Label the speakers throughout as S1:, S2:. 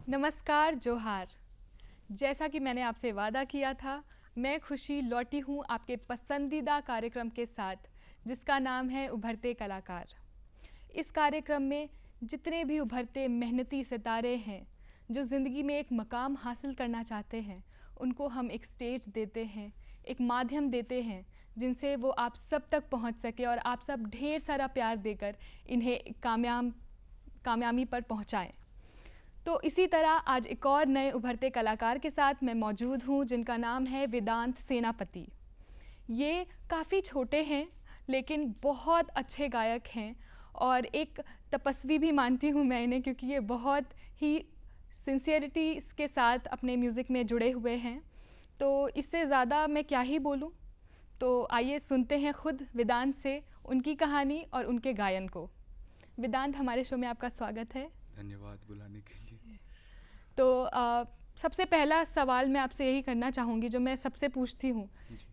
S1: नमस्कार, जोहार। जैसा कि मैंने आपसे वादा किया था, मैं खुशी लौटी हूँ आपके पसंदीदा कार्यक्रम के साथ, जिसका नाम है उभरते कलाकार। इस कार्यक्रम में जितने भी उभरते मेहनती सितारे हैं, जो ज़िंदगी में एक मकाम हासिल करना चाहते हैं, उनको हम एक स्टेज देते हैं, एक माध्यम देते हैं, जिनसे वो आप सब तक पहुँच सके और आप सब ढेर सारा प्यार देकर इन्हें कामयाबी पर पहुँचाएँ। तो इसी तरह आज एक और नए उभरते कलाकार के साथ मैं मौजूद हूँ, जिनका नाम है वेदांत सेनापति। ये काफ़ी छोटे हैं लेकिन बहुत अच्छे गायक हैं और एक तपस्वी भी मानती हूँ मैं इन्हें, क्योंकि ये बहुत ही सिंसियरिटी के साथ अपने म्यूज़िक में जुड़े हुए हैं। तो इससे ज़्यादा मैं क्या ही बोलूँ। तो आइए सुनते हैं खुद वेदांत से उनकी कहानी और उनके गायन को। वेदांत, हमारे शो में आपका स्वागत है।
S2: धन्यवाद बुलाने के लिए।
S1: तो सबसे पहला सवाल मैं आपसे यही करना चाहूँगी, जो मैं सबसे पूछती हूँ,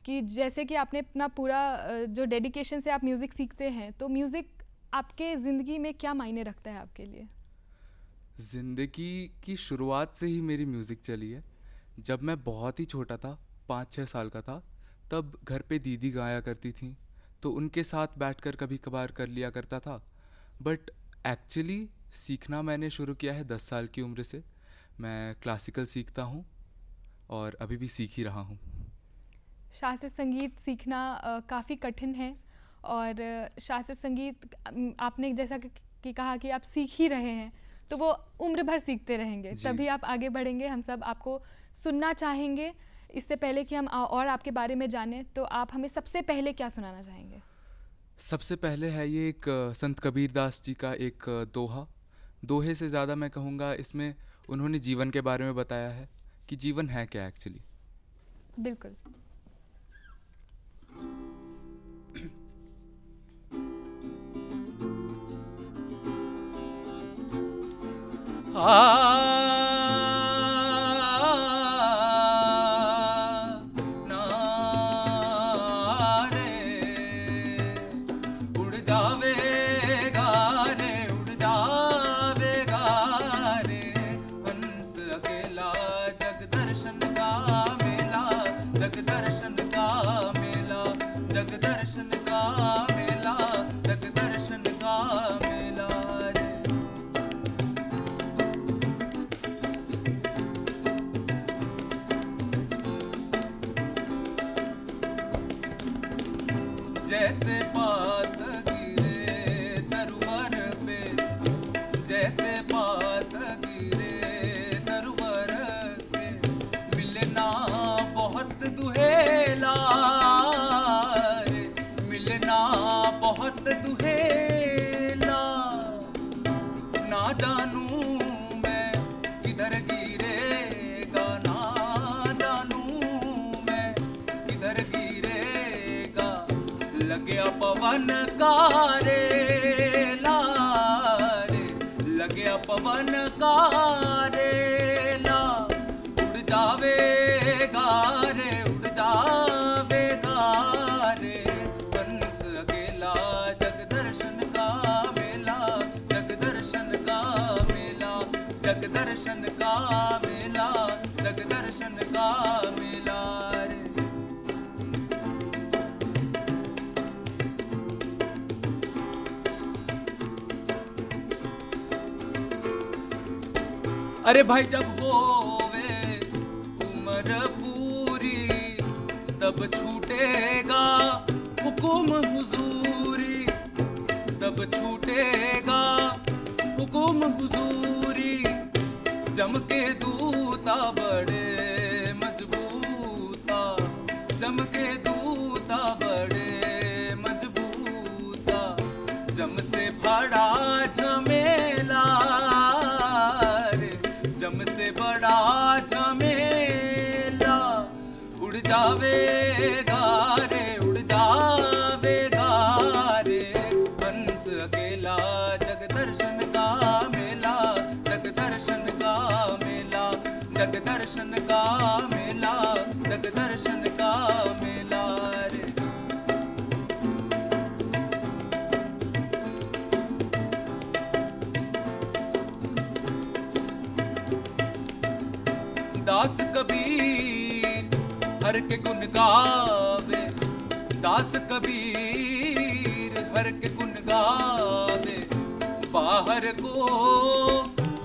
S1: कि जैसे कि आपने अपना पूरा जो डेडिकेशन से आप म्यूज़िक सीखते हैं, तो म्यूज़िक आपके ज़िंदगी में क्या मायने रखता है आपके लिए?
S2: ज़िंदगी की शुरुआत से ही मेरी म्यूज़िक चली है। जब मैं बहुत ही छोटा था, 5-6 साल का था, तब घर पे दीदी गाया करती थी, तो उनके साथ बैठकर कभी कभार कर लिया करता था। बट एक्चुअली सीखना मैंने शुरू किया है 10 साल की उम्र से। मैं क्लासिकल सीखता हूँ और अभी भी सीख ही रहा हूँ।
S1: शास्त्रीय संगीत सीखना काफ़ी कठिन है और शास्त्रीय संगीत आपने जैसा कि कहा कि आप सीख ही रहे हैं, तो वो उम्र भर सीखते रहेंगे, तभी आप आगे बढ़ेंगे। हम सब आपको सुनना चाहेंगे। इससे पहले कि हम और आपके बारे में जानें, तो आप हमें सबसे पहले क्या सुनाना चाहेंगे?
S2: सबसे पहले है ये एक संत कबीरदास जी का एक दोहा। दोहे से ज़्यादा मैं कहूँगा इसमें उन्होंने जीवन के बारे में बताया है कि जीवन है क्या एक्चुअली।
S1: बिल्कुल।
S2: उड़ जावेगा रे, उड़ जावेगा रे, हंस अकेला जग दर्शन का मेला, जग दर्शन का मेला, जग दर्शन का मेला, जग दर्शन का मेला रे। जैसे पात गिरे तरुवर पे, जैसे पात गिरे तरुवर पे, मिलना बहुत दुहेला रे, मिलना बहुत दुहेला। ना जानू मैं किधर गिरेगा, ना जानू मैं किधर गिरेगा, लगे पवन का रेला रे, लगे पवन का रेला। उड़ जावेगा रे, उड़ जावेगा रे, हंस अकेला जग दर्शन का मेला, जग दर्शन का मेला, जग दर्शन का मेला, जग दर्शन का मेला रे। अरे भाई जब होवे उम्र पूरी, तब छूटेगा हुकुम हुजूरी, तब छूटेगा हुकुम हुजूरी। जम के दूता बड़े मजबूता, जम के दूता बड़े मजबूता, जम से बड़ा झमेला रे, जम से बड़ा झमेला। उड़ जावेगा रे, उड़ जावेगा रे, हंस अकेला जग दर्शन का मेला, जग दर्शन का मेला, जग दर्शन का मेला, जग दर्शन का मेला। कबीर हर के गुण गावे, दास कबीर हर के गुण गावे, बाहर को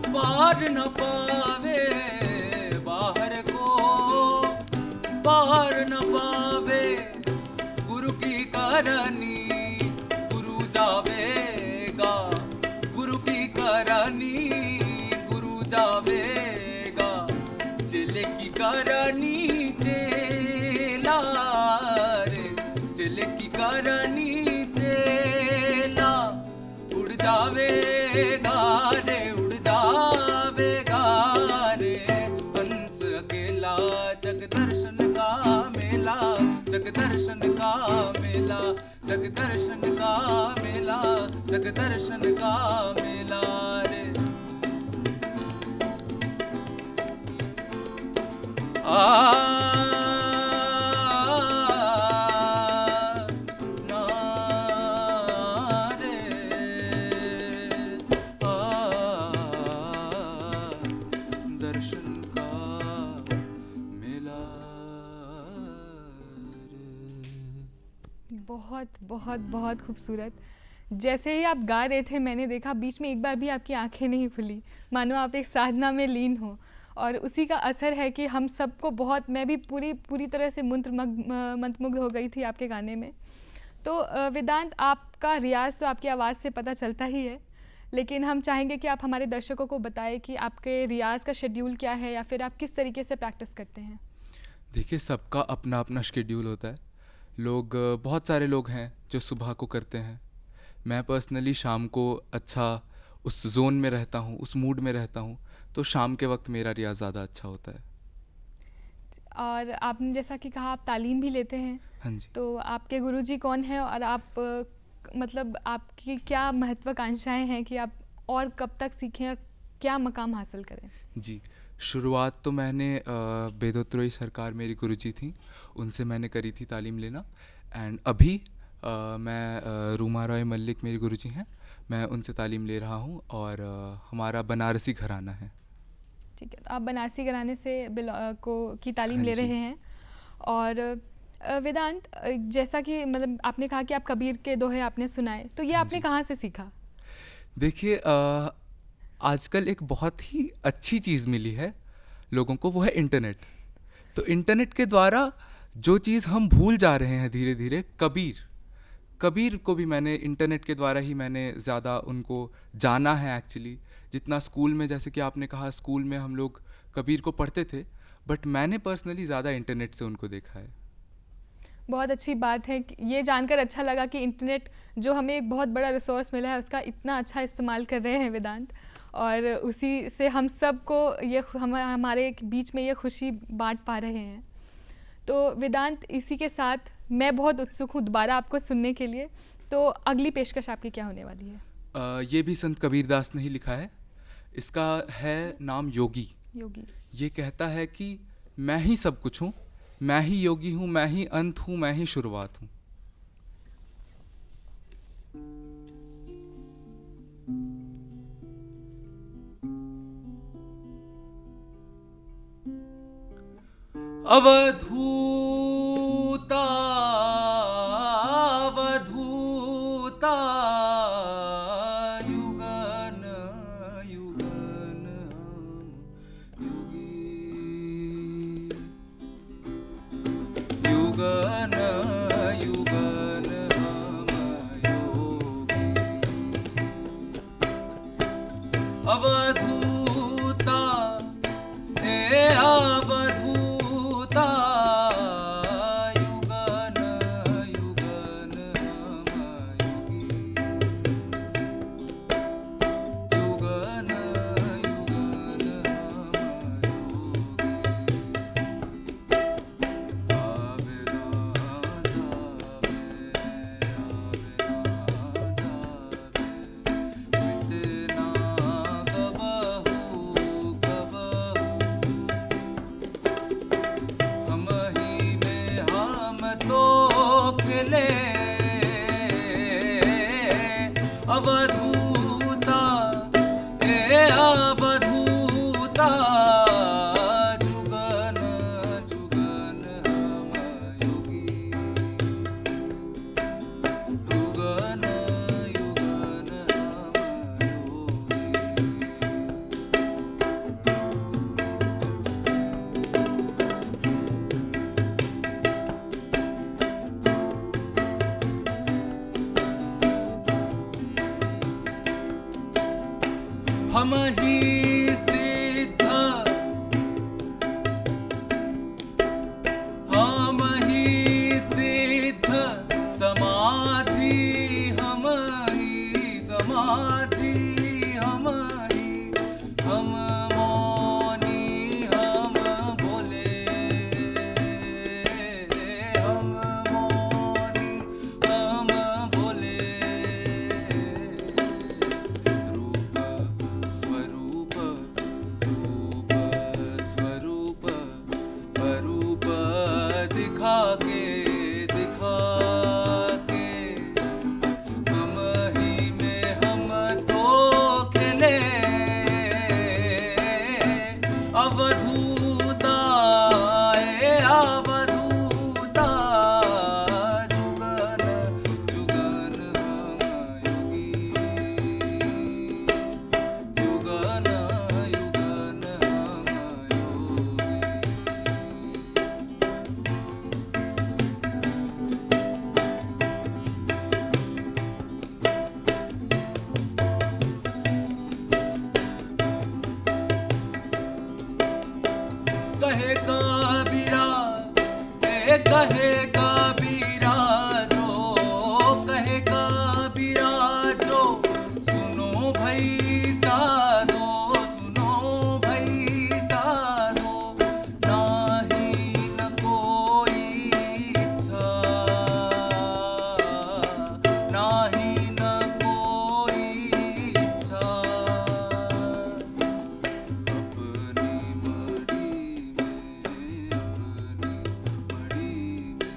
S2: पार न पावे, बाहर को पार न पावे, गुरु की करनी गुरु जावेगा, गुरु की करनी गुरु जावेगा, चेले की करनी चेला रे, चेले की करनी चेला, उड़ जावेगा रे, उड़ जावेगा रे, हंस अकेला जग दर्शन का मेला, जग दर्शन का मेला, जग दर्शन का मेला, जग दर्शन का मेला रे। ना रे, दर्शन का मेला रे।
S1: बहुत बहुत बहुत खूबसूरत। जैसे ही आप गा रहे थे मैंने देखा बीच में एक बार भी आपकी आंखें नहीं खुली, मानो आप एक साधना में लीन हो, और उसी का असर है कि हम सबको बहुत, मैं भी पूरी तरह से मंत्रमुग्ध हो गई थी आपके गाने में। तो वेदांत, आपका रियाज़ तो आपकी आवाज़ से पता चलता ही है, लेकिन हम चाहेंगे कि आप हमारे दर्शकों को बताएं कि आपके रियाज़ का शेड्यूल क्या है, या फिर आप किस तरीके से प्रैक्टिस करते हैं।
S2: देखिए, सबका अपना अपना शेड्यूल होता है। लोग, बहुत सारे लोग हैं जो सुबह को करते हैं। मैं पर्सनली शाम को अच्छा उस जोन में रहता हूँ, उस मूड में रहता हूँ, तो शाम के वक्त मेरा रियाज़ ज़्यादा अच्छा होता है।
S1: और आपने जैसा कि कहा आप तालीम भी लेते हैं,
S2: हाँ जी।
S1: तो आपके गुरुजी कौन हैं, और आप मतलब आपकी क्या महत्वाकांक्षाएं हैं कि आप और कब तक सीखें और क्या मकाम हासिल करें।
S2: जी, शुरुआत तो मैंने बेदोत्रोई सरकार मेरी गुरुजी थी, उनसे मैंने करी थी तालीम लेना। एंड अभी मैं रूमा रॉय मल्लिक मेरी गुरुजी हैं, मैं उनसे तालीम ले रहा हूँ, और हमारा बनारसी घराना है।
S1: ठीक है, तो आप बनारसी घराने से की तालीम
S2: हाँ
S1: ले
S2: जी।
S1: रहे हैं। और वेदांत, जैसा कि मतलब आपने कहा कि आप कबीर के दोहे आपने सुनाए, तो ये
S2: हाँ
S1: आपने
S2: जी।
S1: कहाँ से सीखा।
S2: देखिए, आजकल एक बहुत ही अच्छी चीज़ मिली है लोगों को, वो है इंटरनेट। तो इंटरनेट के द्वारा जो चीज़ हम भूल जा रहे हैं धीरे धीरे, कबीर को भी मैंने इंटरनेट के द्वारा ही मैंने ज़्यादा उनको जाना है एक्चुअली। जितना स्कूल में, जैसे कि आपने कहा, स्कूल में हम लोग कबीर को पढ़ते थे, बट मैंने पर्सनली ज़्यादा इंटरनेट से उनको देखा है।
S1: बहुत अच्छी बात है, ये जानकर अच्छा लगा कि इंटरनेट जो हमें एक बहुत बड़ा रिसोर्स मिला है उसका इतना अच्छा इस्तेमाल कर रहे हैं वेदांत, और उसी से हम सबको ये हमारे बीच में ये खुशी बांट पा रहे हैं। तो वेदांत, इसी के साथ मैं बहुत उत्सुक हूँ दोबारा आपको सुनने के लिए, तो अगली पेशकश आपकी क्या होने वाली है।
S2: ये भी संत कबीरदास ने ही लिखा है। इसका है नाम योगी।
S1: योगी।
S2: ये कहता है कि मैं ही सब कुछ हूँ, मैं ही योगी हूँ, मैं ही अंत हूँ, मैं ही शुरुआत हूँ। अवधूता अवधूता युगन युगन हम योगी, युगन युगन हम योगी। अवधूता हे अवधूता युगन युगन हम योगी, युगन युगन हम योगी। आवे ना जावे, आवे ना जावे, मिटे ना कबहू कबहू। हम ही में हम तो खिले, अवधूता ए अवधूता जुगन हम ही सिद्ध, हम ही सिद्ध समाधि, हम ही समाधि, हम ही, हम मौनी हम बोले, हम मौनी हम बोले, रूप स्वरूप, रूप स्वरूप, स्वरूप दिखा के, दिखा के, हम ही में हम तो खिले, अवधूता ए अवधूता, जुगन जुगन हम योगी, युगन युगन हम योगी। कहे कबीरा, कहे कबीरा जो, कहे कबीरा जो, सुनो भाई साधो, सुनो भाई साधो, नाही न कोई इच्छा, नाही न कोई इच्छा, अपनी मड़ी में, अपनी मड़ी में,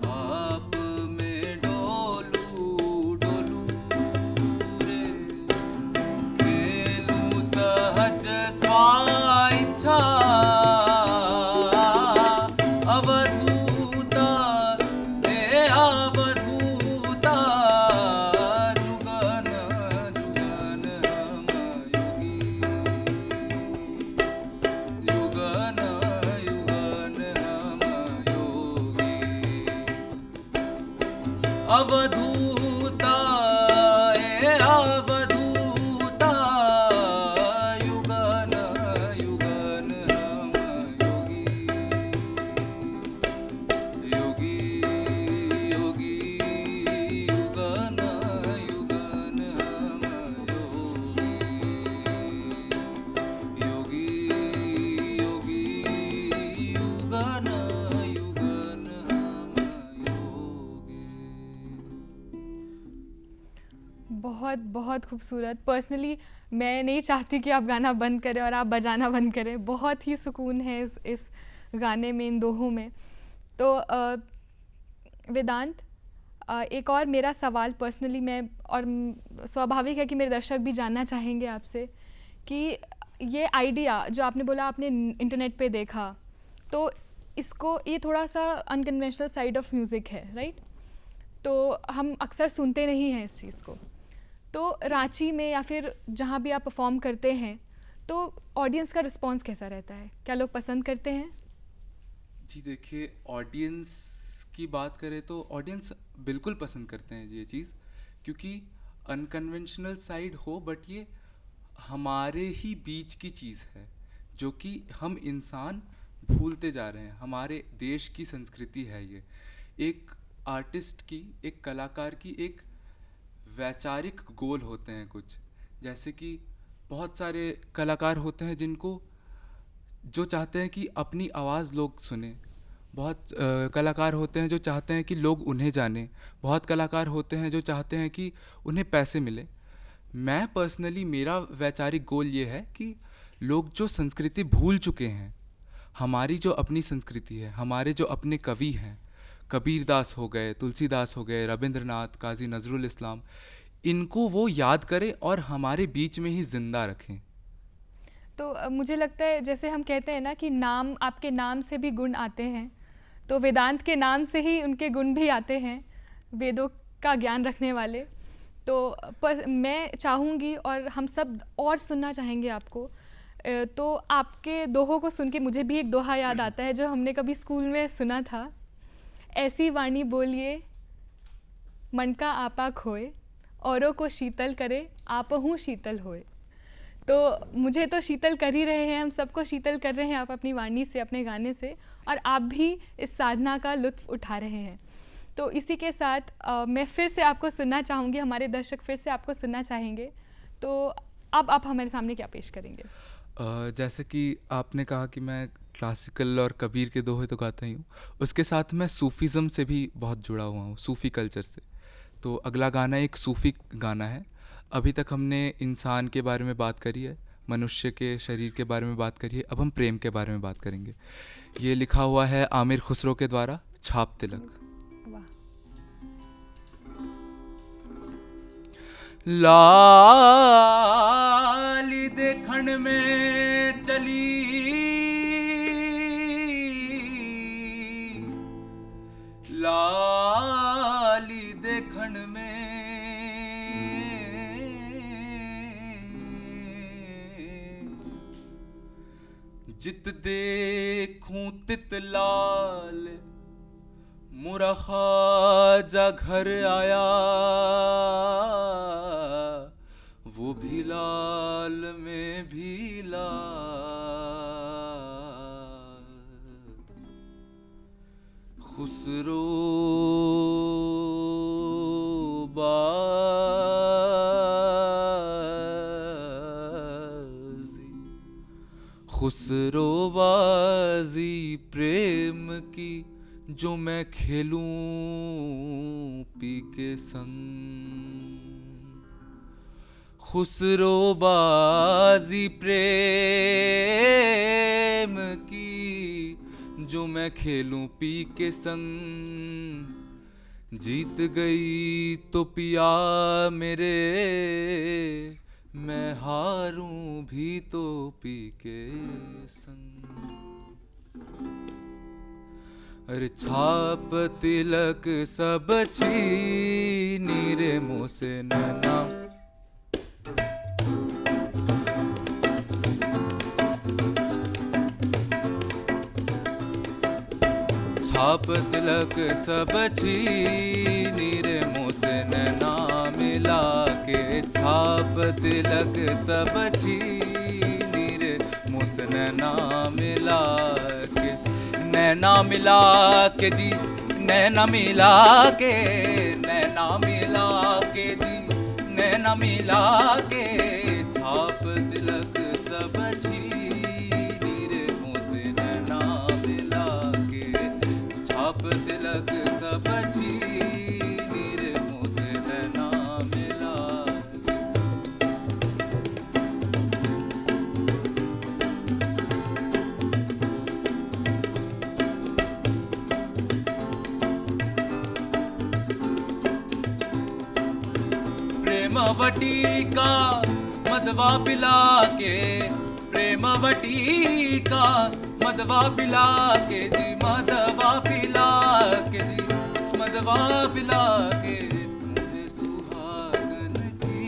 S2: आप में डोलू डोलू रे, खेलूं सहज स्वेच्छा, अवधूता ए अवधूता, जुगन जुगन हम योगी, युगन युगन हम योगी, अवधूता ए अवधूता, युगन युगन हम योगी, योगी योगी, युगन युगन हम योगी, योगी योगी, युगन युगन हम योगी।
S1: बहुत बहुत खूबसूरत। पर्सनली मैं नहीं चाहती कि आप गाना बंद करें और आप बजाना बंद करें। बहुत ही सुकून है इस गाने में, इन दोहों में। तो वेदांत, एक और मेरा सवाल पर्सनली मैं, और स्वाभाविक है कि मेरे दर्शक भी जानना चाहेंगे आपसे कि ये आइडिया जो आपने बोला आपने इंटरनेट पे देखा, तो इसको, ये थोड़ा सा अनकन्वेंशनल साइड ऑफ म्यूज़िक है, राइट? तो हम अक्सर सुनते नहीं हैं इस चीज़ को। तो रांची में या फिर जहाँ भी आप परफॉर्म करते हैं, तो ऑडियंस का रिस्पांस कैसा रहता है? क्या लोग पसंद करते हैं?
S2: जी देखिए, ऑडियंस की बात करें तो ऑडियंस बिल्कुल पसंद करते हैं ये चीज़, क्योंकि अनकन्वेंशनल साइड हो बट ये हमारे ही बीच की चीज़ है, जो कि हम इंसान भूलते जा रहे हैं। हमारे देश की संस्कृति है ये। एक आर्टिस्ट की, एक कलाकार की एक वैचारिक गोल होते हैं कुछ, जैसे कि बहुत सारे कलाकार होते हैं जिनको, जो चाहते हैं कि अपनी आवाज़ लोग सुने। बहुत कलाकार होते हैं जो चाहते हैं कि लोग उन्हें जानें। बहुत कलाकार होते हैं जो चाहते हैं कि उन्हें पैसे मिले। मैं पर्सनली, मेरा वैचारिक गोल ये है कि लोग जो संस्कृति भूल चुके हैं, हमारी जो अपनी संस्कृति है, हमारे जो अपने कवि हैं, कबीर दास हो गए, तुलसीदास हो गए, रविंद्रनाथ, काजी नजरुल इस्लाम, इनको वो याद करें और हमारे बीच में ही ज़िंदा रखें।
S1: तो मुझे लगता है, जैसे हम कहते हैं ना कि नाम, आपके नाम से भी गुण आते हैं, तो वेदांत के नाम से ही उनके गुण भी आते हैं, वेदों का ज्ञान रखने वाले। तो मैं चाहूँगी और हम सब और सुनना चाहेंगे आपको। तो आपके दोहों को सुन के मुझे भी एक दोहा याद आता है जो हमने कभी स्कूल में सुना था। ऐसी वाणी बोलिए मन का आपा खोए, औरों को शीतल करे आपहूँ शीतल होए। तो मुझे तो शीतल कर ही रहे हैं, हम सबको शीतल कर रहे हैं आप अपनी वाणी से, अपने गाने से, और आप भी इस साधना का लुत्फ़ उठा रहे हैं। तो इसी के साथ मैं फिर से आपको सुनना चाहूँगी, हमारे दर्शक फिर से आपको सुनना चाहेंगे। तो अब आप हमारे सामने क्या पेश करेंगे?
S2: जैसे कि आपने कहा कि मैं क्लासिकल और कबीर के दोहे तो गाता ही हूँ, उसके साथ मैं सूफ़ीज़्म से भी बहुत जुड़ा हुआ हूँ, सूफ़ी कल्चर से। तो अगला गाना एक सूफ़ी गाना है। अभी तक हमने इंसान के बारे में बात करी है, मनुष्य के शरीर के बारे में बात करी है, अब हम प्रेम के बारे में बात करेंगे। ये लिखा हुआ है आमिर खुसरो के द्वारा, छाप तिलक।
S1: वाह।
S2: लाली देखण में चली, लाली देखण में जित देखूं तित लाल, मुरा ख्वाजा घर आया, वो भी लाल में भी लाल। खुसरो बाजी, खुसरो बाजी प्रेम की, जो मैं खेलूं पी के संग। खुसरो बाजी प्रेम की, जो मैं खेलूं पी के संग। जीत गई तो पिया मेरे, मैं हारूं भी तो पी के संग। अरे छाप तिलक सब छीनी रे मुँह से नैना, छाप तिलक सब छीनी रे मुँह से नैना मिला के। छाप तिलक सब छीनी रे मुँह से नैना मिला के। नैना मिला के जी, नैना मिला के, नैना मिला के जी, नैना मिला के। छाप तिलक सब छीनी रे मुँह से नैना मिला के। छाप तिलक सब छीनी रे मुँह से नैना मिला के। प्रेमवटी का मदवा पिला के, प्रेमवटी का मदवा पिला के जी, मदवा पिला के जी, मदवा पिला के। मुझे सुहागन की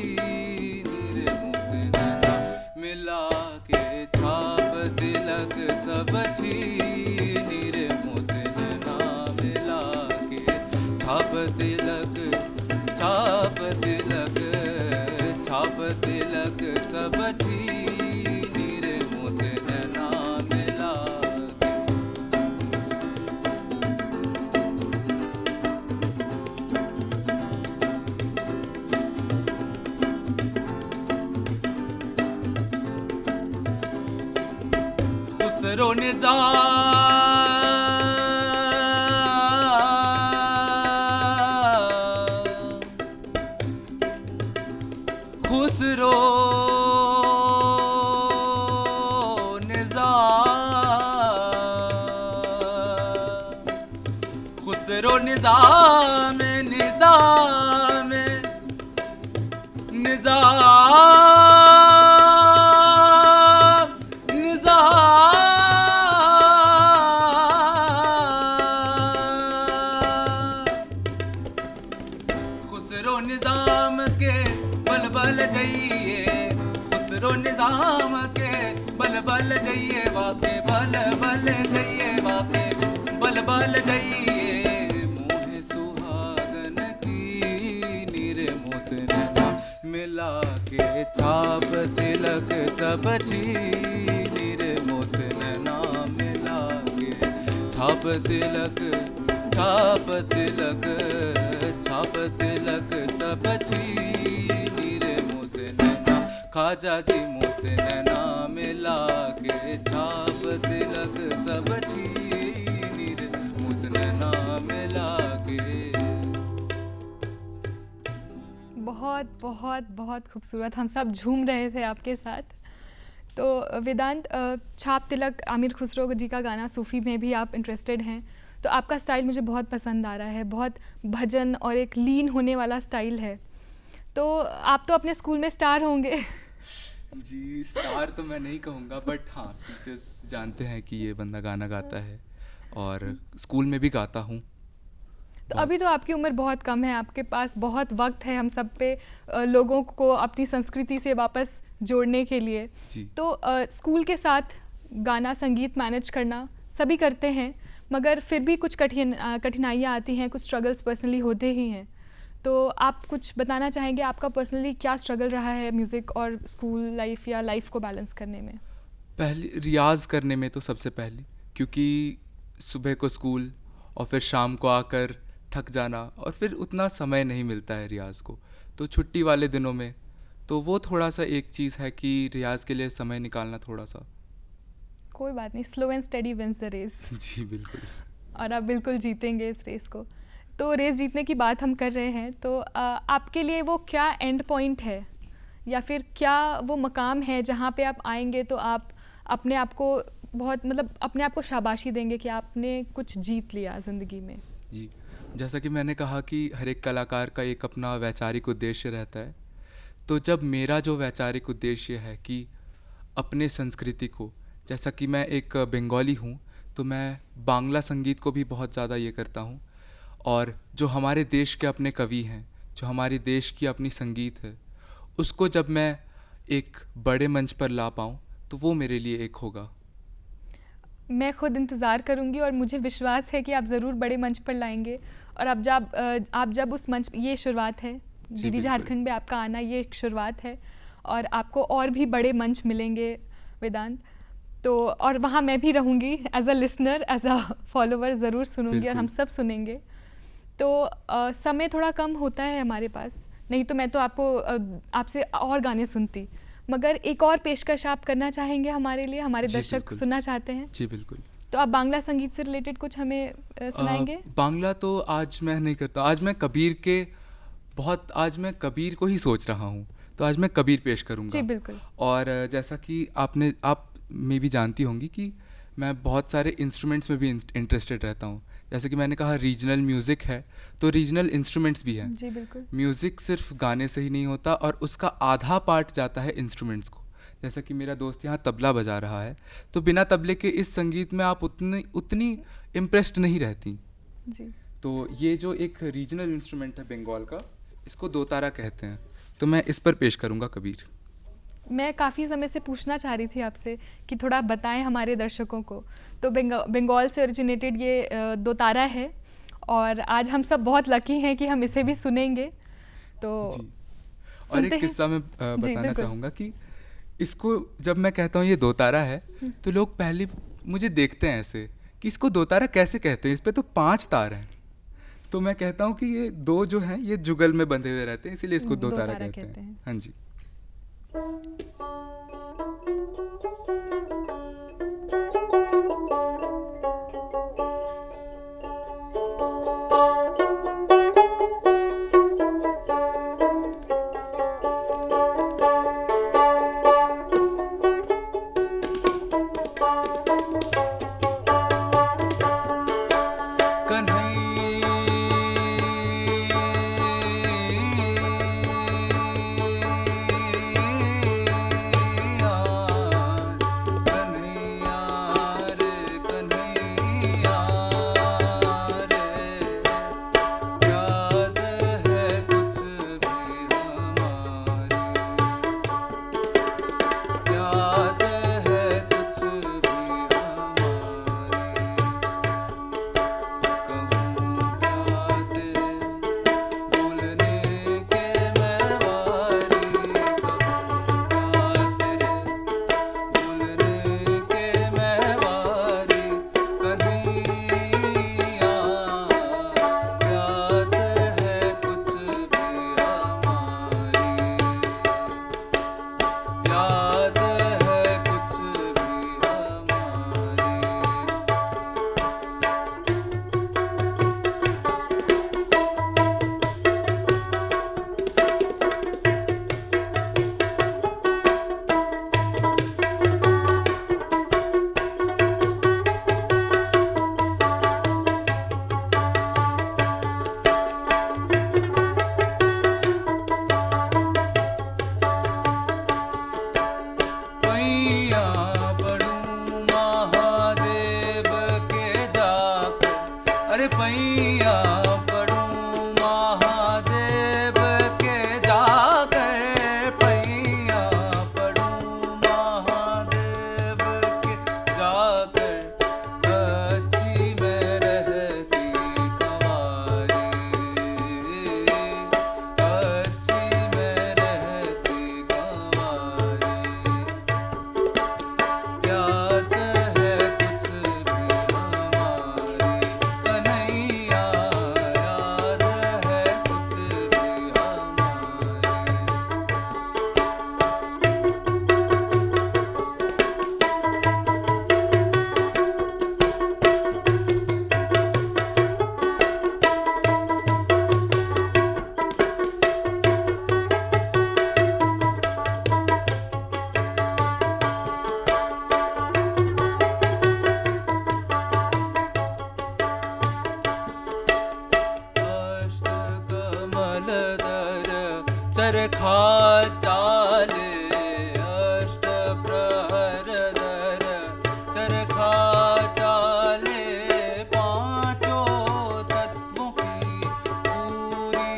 S2: रे मुँह से नैना मिला के। छाप तिलक सब छीनी रे मुँह से नैना मिला के। छाप तिलक, छाप तिलक, छाप तिलक सब छीनी रे मुँह से नैना मिला के। खुसरो निज़ाम, खुसरो निज़ाम, खुसरो निज़ाम, निज़ाम, निज़ाम, निज़ाम। खुसरो निज़ाम के बल बल जइए, खुसरो निज़ाम के बल बल जइए, वाके बल बल जइए, वाके बल बल जइए। मुँह सुहागन की नीरे मुँह से नैना मिला के। छाप तिलक सब छीनी रे मोसे नैना मिला के छाप तिलक छाप तिलक छाप तिलक सब छीनी रे मोसे नैना ख्वाजा जी मोसे नैना मिला के छाप तिलक सब छीनी रे मोसे नैना मिला के।
S1: बहुत बहुत बहुत खूबसूरत, हम सब झूम रहे थे आपके साथ। तो वेदांत, छाप तिलक आमिर खुसरो जी का गाना सूफ़ी में भी आप इंटरेस्टेड हैं, तो आपका स्टाइल मुझे बहुत पसंद आ रहा है, बहुत भजन और एक लीन होने वाला स्टाइल है। तो आप तो अपने स्कूल में स्टार होंगे।
S2: जी स्टार तो मैं नहीं कहूँगा, बट हाँ टीचर्स जानते हैं कि ये बंदा गाना गाता है और स्कूल में भी गाता हूँ।
S1: तो अभी तो आपकी उम्र बहुत कम है, आपके पास बहुत वक्त है हम सब पे लोगों को अपनी संस्कृति से वापस जोड़ने के लिए।
S2: जी
S1: तो स्कूल के साथ गाना संगीत मैनेज करना सभी करते हैं, मगर फिर भी कुछ कठिनाइयाँ आती हैं, कुछ स्ट्रगल्स पर्सनली होते ही हैं। तो आप कुछ बताना चाहेंगे आपका पर्सनली क्या स्ट्रगल रहा है म्यूज़िक और स्कूल लाइफ या लाइफ को बैलेंस करने में?
S2: पहले रियाज़ करने में तो सबसे पहले, क्योंकि सुबह को स्कूल और फिर शाम को आकर थक जाना और फिर उतना समय नहीं मिलता है रियाज़ को, तो छुट्टी वाले दिनों में तो वो थोड़ा सा एक चीज़ है कि रियाज़ के लिए समय निकालना थोड़ा सा।
S1: कोई बात नहीं, slow and steady wins the race.
S2: जी बिल्कुल।
S1: और आप बिल्कुल जीतेंगे इस रेस को। तो रेस जीतने की बात हम कर रहे हैं, तो आपके लिए वो क्या एंड पॉइंट है या फिर क्या वो मकाम है जहाँ पे आप आएंगे तो आप अपने आप को बहुत मतलब अपने आप को शाबाशी देंगे कि आपने कुछ जीत लिया ज़िंदगी में?
S2: जी जैसा कि मैंने कहा कि हर एक कलाकार का एक अपना वैचारिक उद्देश्य रहता है, तो जब मेरा जो वैचारिक उद्देश्य है कि अपने संस्कृति को, जैसा कि मैं एक बंगाली हूँ तो मैं बांग्ला संगीत को भी बहुत ज़्यादा ये करता हूँ, और जो हमारे देश के अपने कवि हैं, जो हमारे देश की अपनी संगीत है, उसको जब मैं एक बड़े मंच पर ला पाऊँ तो वो मेरे लिए एक होगा।
S1: मैं खुद इंतज़ार करूंगी और मुझे विश्वास है कि आप ज़रूर बड़े मंच पर लाएंगे। और आप जब उस मंच, ये शुरुआत है, डीडी
S2: बिल्कुल।
S1: झारखंड में आपका आना ये एक शुरुआत है और आपको और भी बड़े मंच मिलेंगे वेदांत। तो और वहाँ मैं भी रहूँगी as a listener, as a follower, ज़रूर सुनूंगी और हम
S2: बिल्कुल।
S1: सब सुनेंगे। तो समय थोड़ा कम होता है हमारे पास, नहीं तो मैं तो आपसे और गाने सुनती, मगर एक और पेशकश आप करना चाहेंगे हमारे लिए, हमारे
S2: जी
S1: दर्शक
S2: बिल्कुल।
S1: सुनना चाहते हैं,
S2: जी बिल्कुल।
S1: तो आप बांग्ला संगीत से रिलेटेड कुछ हमें सुनाएंगे?
S2: बांग्ला तो आज मैं नहीं करता, आज मैं कबीर को ही सोच रहा हूँ, तो आज मैं कबीर पेश
S1: जी
S2: करूँगा।
S1: बिल्कुल।
S2: और जैसा कि आप में भी जानती होंगी कि मैं बहुत सारे इंस्ट्रूमेंट्स में भी इंटरेस्टेड रहता हूँ। जैसे कि मैंने कहा रीजनल म्यूज़िक है, तो रीजनल इंस्ट्रूमेंट्स भी हैं।
S1: जी बिल्कुल।
S2: म्यूज़िक सिर्फ गाने से ही नहीं होता और उसका आधा पार्ट जाता है इंस्ट्रूमेंट्स को। जैसा कि मेरा दोस्त यहाँ तबला बजा रहा है, तो बिना तबले के इस संगीत में आप उतनी इम्प्रेस्ड नहीं रहती।
S1: जी
S2: तो ये जो एक रीजनल इंस्ट्रूमेंट है बंगाल का, इसको दो तारा कहते हैं, तो मैं इस पर पेश करूँगा कबीर।
S1: मैं काफ़ी समय से पूछना चाह रही थी आपसे कि थोड़ा बताएं हमारे दर्शकों को। तो बंगाल से ओरिजिनेटेड ये दो तारा है और आज हम सब बहुत लकी हैं कि हम इसे भी सुनेंगे। तो
S2: जी। और
S1: सुनते
S2: एक
S1: हैं।
S2: किस्सा मैं
S1: जी,
S2: बताना
S1: बिल्कुल।
S2: चाहूँगा कि इसको जब मैं कहता हूँ ये दो तारा है, तो लोग पहले मुझे देखते हैं ऐसे कि इसको दो तारा कैसे कहते हैं, इस पे तो 5 तार हैं। तो मैं कहता हूँ कि ये दो जो हैं ये जुगल में बंधे हुए रहते हैं, इसीलिए इसको दो
S1: दो
S2: तारा
S1: तारा
S2: कहते
S1: कहते
S2: हैं।
S1: हैं।
S2: हाँ जी। चरखा चाले अष्ट प्रहर दर, चरखा चाले पांचों तत्वों की पूरी,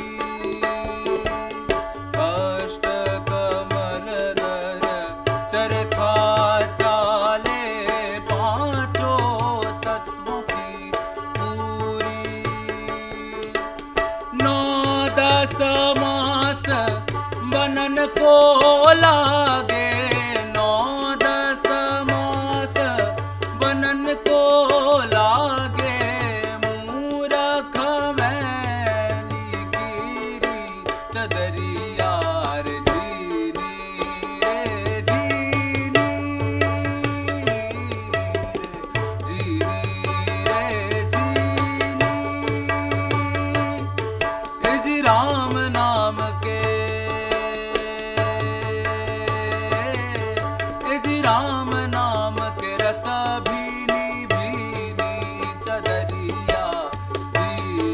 S2: अष्ट कमल दर, चरखा चाले पांचों तत्वों की पूरी, 9-10 मास बनन को लागे, 9-10 मास बनन को लागे, मूरख मैली गिरी चदरिया रे जीनी रे जीनी रे जीनी, जी राम नाम के, जी राम नाम के रस भीनी भीनी चदरिया जीनी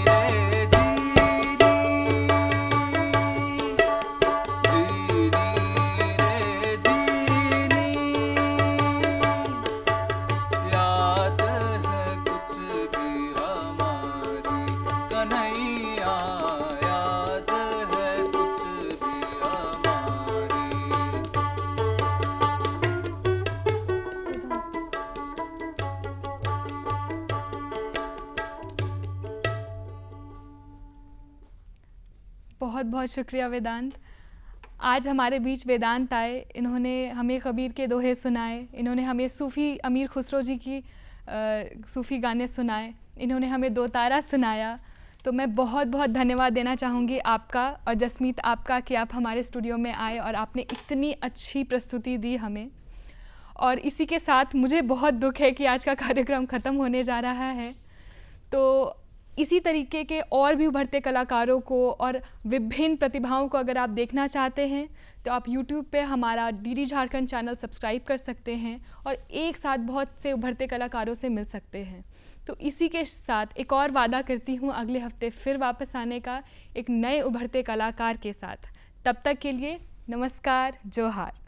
S2: रे जीनी, जीनी रे जीनी, याद है कुछ भी हमारी कन्हैया, याद है कुछ भी हमारी।
S1: बहुत बहुत शुक्रिया वेदांत। आज हमारे बीच वेदांत आए, इन्होंने हमें कबीर के दोहे सुनाए, इन्होंने हमें सूफ़ी अमीर खुसरो जी की सूफ़ी गाने सुनाए, इन्होंने हमें दो तारा सुनाया। तो मैं बहुत बहुत धन्यवाद देना चाहूँगी आपका और जसमीत आपका कि आप हमारे स्टूडियो में आए और आपने इतनी अच्छी प्रस्तुति दी हमें। और इसी के साथ मुझे बहुत दुख है कि आज का कार्यक्रम ख़त्म होने जा रहा है। तो इसी तरीके के और भी उभरते कलाकारों को और विभिन्न प्रतिभाओं को अगर आप देखना चाहते हैं तो आप YouTube पे हमारा डीडी झारखंड चैनल सब्सक्राइब कर सकते हैं और एक साथ बहुत से उभरते कलाकारों से मिल सकते हैं। तो इसी के साथ एक और वादा करती हूँ अगले हफ्ते फिर वापस आने का एक नए उभरते कलाकार के साथ। तब तक के लिए नमस्कार, जोहार।